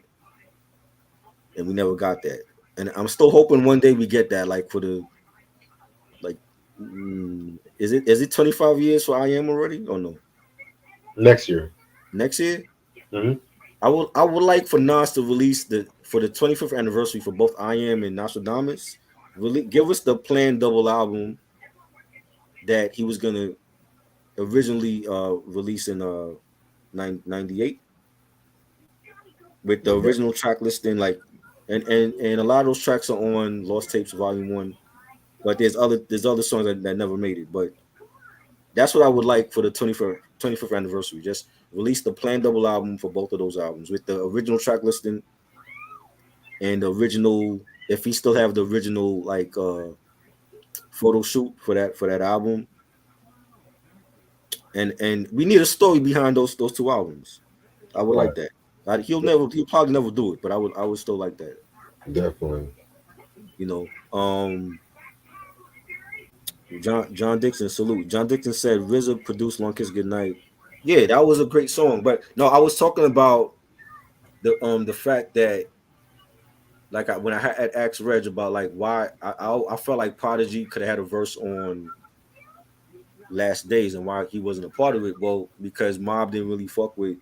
and we never got that. And I'm still hoping one day we get that, like for the like. Is it 25 years for I Am already? Or no? Next year. Next year? Hmm. I would like for Nas to release the for the 25th anniversary for both I Am and Nostradamus. Really give us the planned double album that he was gonna originally release in 98 with the Okay. original track listing, like and a lot of those tracks are on Lost Tapes Volume 1, but there's other songs that never made it. But that's what I would like for the 25th anniversary. Just release the planned double album for both of those albums with the original track listing and the original, if he still have the original like photo shoot for that album. And we need a story behind those two albums. I would Right. like that. He'll probably never do it, but I would still like that. Definitely. You know. John Dixon, salute. John Dixon said RZA produced Long Kiss Goodnight. Yeah, that was a great song. But no, I was talking about the fact that like when I had asked Reg about like why I felt like Prodigy could have had a verse on Last Days and why he wasn't a part of it. Well, because Mob didn't really fuck with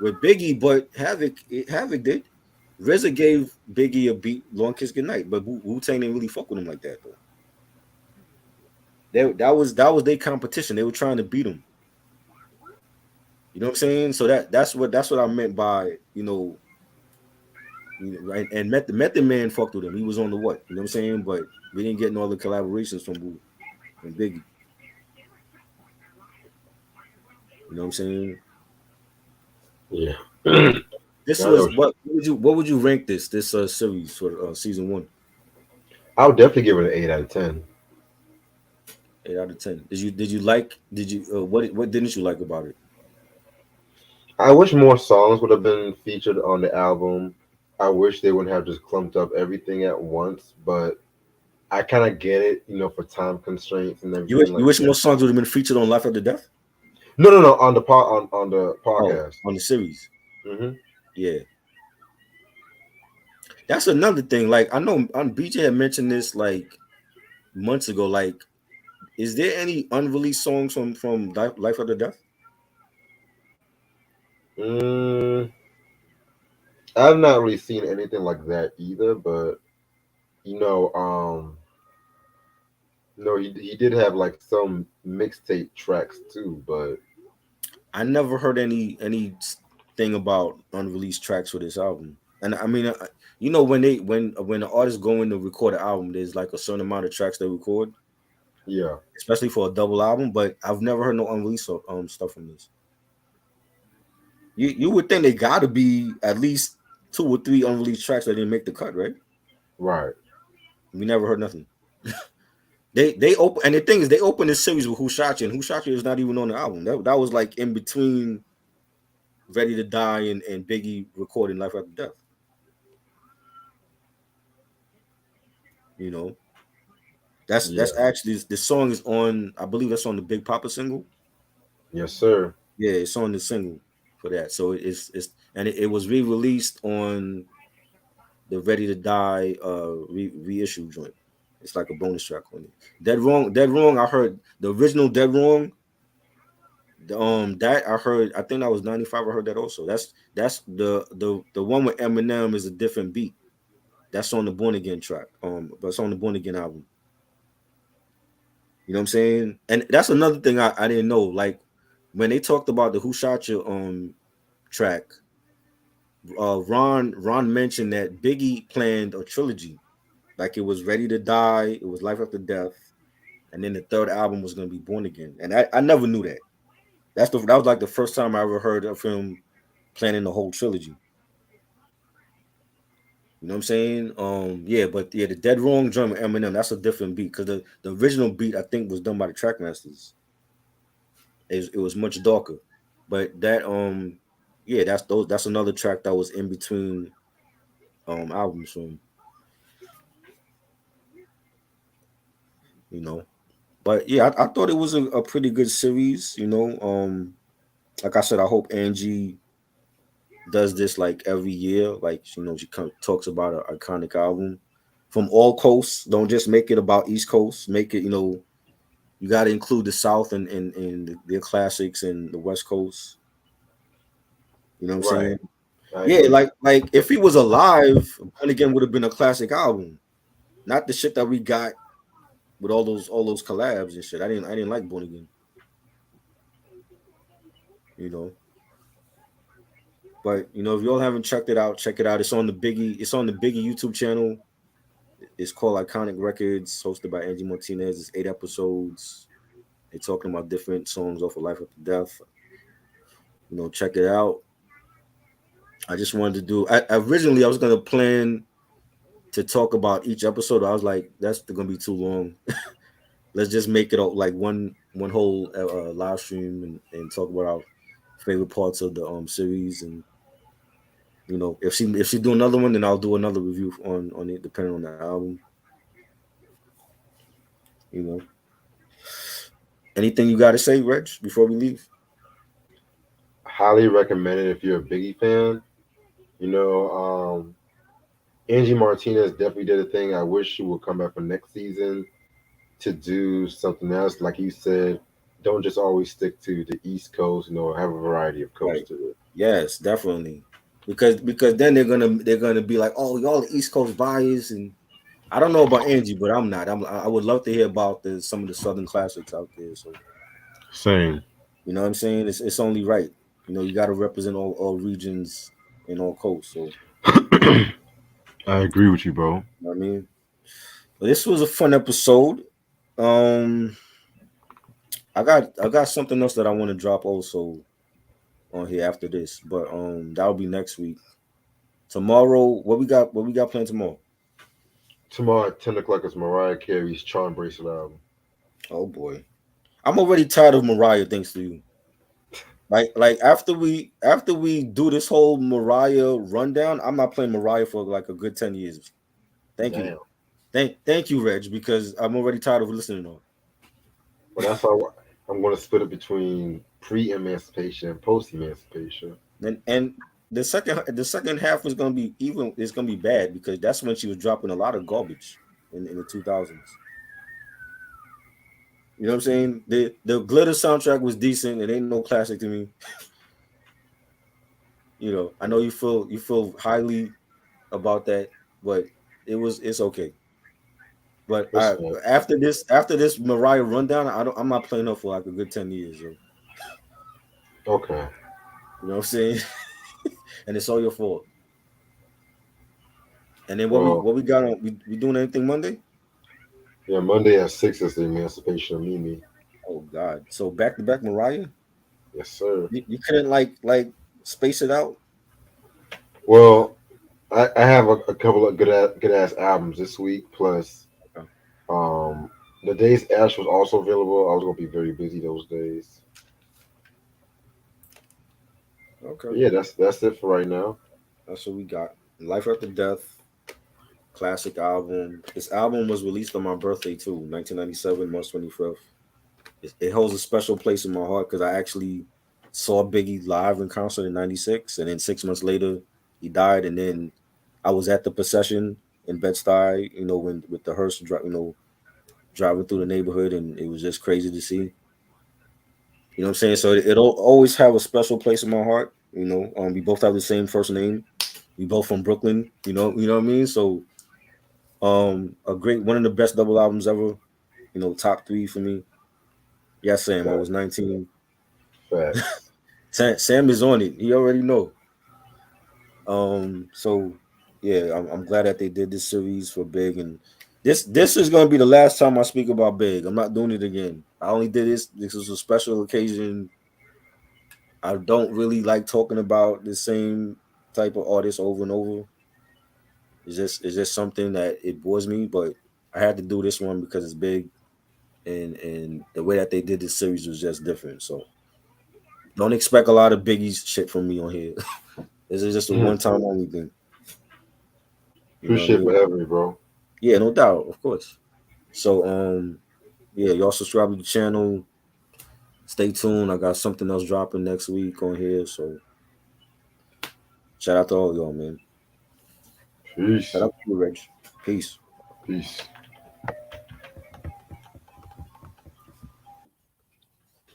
Biggie, but Havoc did. RZA gave Biggie a beat, Long Kiss Goodnight, but Wu Tang didn't really fuck with him like that though. That was their competition. They were trying to beat him. You know what I'm saying? So that's what I meant by right. And Method Man fucked with him. He was on the what? You know what I'm saying? But we didn't get all the collaborations from Biggie. You know what I'm saying? Yeah. This I know. was what would you rank this series for season 1? I would definitely give it an 8 out of 10. 8 out of 10. What didn't you like about it? I wish more songs would have been featured on the album. I wish they wouldn't have just clumped up everything at once, but I kind of get it, for time constraints and You wish everything you like wish that. more songs would have been featured on Life After Death? No, no, no, on the Oh, podcast. on the series. Hmm. Yeah. That's another thing. Like I know BJ had mentioned this like months ago. Like, is there any unreleased songs from Life After Death? Mm, I've not really seen anything like that either, but you know, um, no, he did have like some mixtape tracks too, but I never heard any thing about unreleased tracks for this album. And I mean, when the artists go in to record an album, there's like a certain amount of tracks they record, yeah, especially for a double album. But I've never heard no unreleased stuff from this. You would think they got to be at least two or three unreleased tracks that didn't make the cut, right? right, We never heard nothing. They open, and the thing is they opened this series with Who Shot You, and Who Shot You is not even on the album. That was like in between Ready to Die and Biggie recording Life After Death. You know, that's yeah, actually the song is on. I believe that's on the Big Papa single. yes, sir, Yeah, it's on the single for that. So it's and it was re-released on the Ready to Die reissue joint. It's like a bonus track on it. Dead Wrong. I heard the original Dead Wrong. That I heard. I think that was 95. I heard that also. That's the one with Eminem is a different beat. That's on the Born Again track. But it's on the Born Again album. You know what I'm saying? And that's another thing I didn't know. Like when they talked about the Who Shot You track, Ron mentioned that Biggie planned a trilogy. Like it was Ready to Die, it was Life After Death, and then the third album was gonna be Born Again. And I never knew that. That was like the first time I ever heard of him planning the whole trilogy. You know what I'm saying? Yeah, but yeah, the Dead Wrong joint with Eminem, that's a different beat because the original beat I think was done by the Trackmasters. It was much darker, but that yeah, that's another track that was in between albums from you know. But yeah, I thought it was a pretty good series. Like I said, I hope Angie does this like every year. Like she talks about an iconic album from all coasts. Don't just make it about East Coast. Make it you got to include the South and their classics and the West Coast. You know what I'm Right. saying? I Yeah, agree. like if he was alive, Born Again would have been a classic album. Not the shit that we got with all those collabs and shit. I didn't like Born Again. You know, but if y'all haven't checked it out, check it out. It's on the Biggie. It's on the Biggie YouTube channel. It's called Iconic Records, hosted by Angie Martinez. It's 8 episodes. They're talking about different songs off of Life After Death. Check it out. I just wanted to do. Originally I was gonna plan to talk about each episode. I was like, that's gonna be too long. Let's just make it like one whole live stream and talk about our favorite parts of the series. And if she do another one, then I'll do another review on it depending on the album. You know, anything you got to say, Reg, before we leave? Highly recommend it if you're a Biggie fan. You know, Angie Martinez definitely did a thing. I wish she would come back for next season to do something else. Like you said, don't just always stick to the East Coast. Have a variety of coasts Right. to it. Yes, definitely. Because then they're gonna be like, oh, y'all the East Coast bias, and I don't know about Angie, but I'm not. I would love to hear about some of the Southern classics out there. So Same. you know what I'm saying? It's only right. You got to represent all regions and all coasts. So I agree with you, bro. you know what I mean, but this was a fun episode. Um, I got something else that I want to drop also on here after this, but that'll be next week. Tomorrow, what we got planned tomorrow? Tomorrow at 10 o'clock is Mariah Carey's Charm Bracelet album. Oh boy, I'm already tired of Mariah. Thanks to you. Like after we do this whole Mariah rundown, I'm not playing Mariah for like a good 10 years. Thank you, Damn. thank you, Reg, because I'm already tired of listening to her. But that's how I'm going to split it between pre-emancipation and post-emancipation. And the second half is gonna be even. It's gonna be bad because that's when she was dropping a lot of garbage in the 2000s. You know what I'm saying? The Glitter soundtrack was decent. It ain't no classic to me. I know you feel highly about that, but it's okay. But Listen, man. after this Mariah rundown, I'm not playing her for like a good 10 years. Yo. Okay. You know what I'm saying? And it's all your fault. And then what we Well, what we got on? We doing anything Monday? yeah, Monday at 6 is the emancipation of Mimi. Oh God! So back to back Mariah. Yes, sir. You couldn't like space it out. Well, I have a couple of good ass albums this week. Plus, Okay. um, the days Ash was also available. I was gonna be very busy those days. Okay. But yeah, that's it for right now. That's what we got. Life After Death, classic album. This album was released on my birthday too, 1997, March 25th. It holds a special place in my heart because I actually saw Biggie live in concert in '96, and then 6 months later he died, and then I was at the procession in Bed-Stuy, when with the hearse, driving through the neighborhood, and it was just crazy to see. You know what I'm saying? So it'll always have a special place in my heart. We both have the same first name. We both from Brooklyn. You know what I mean? So a great one of the best double albums ever. Top three for me. Yes, Sam. I was Facts. 19. Facts. Sam is on it. He already know. So yeah, I'm glad that they did this series for Big, and this is gonna be the last time I speak about Big. I'm not doing it again. I only did this. This was a special occasion. I don't really like talking about the same type of artist over and over. It's just something that it bores me, but I had to do this one because it's big, and the way that they did this series was just different. So don't expect a lot of Biggie's shit from me on here. This is just a one time only thing. You know what I Appreciate for mean? having me, bro. Yeah, no doubt, of course. So yeah, y'all subscribe to the channel. Stay tuned. I got something else dropping next week on here. So shout out to all y'all, man. Shout Peace. out to you, Reg. Peace. Peace.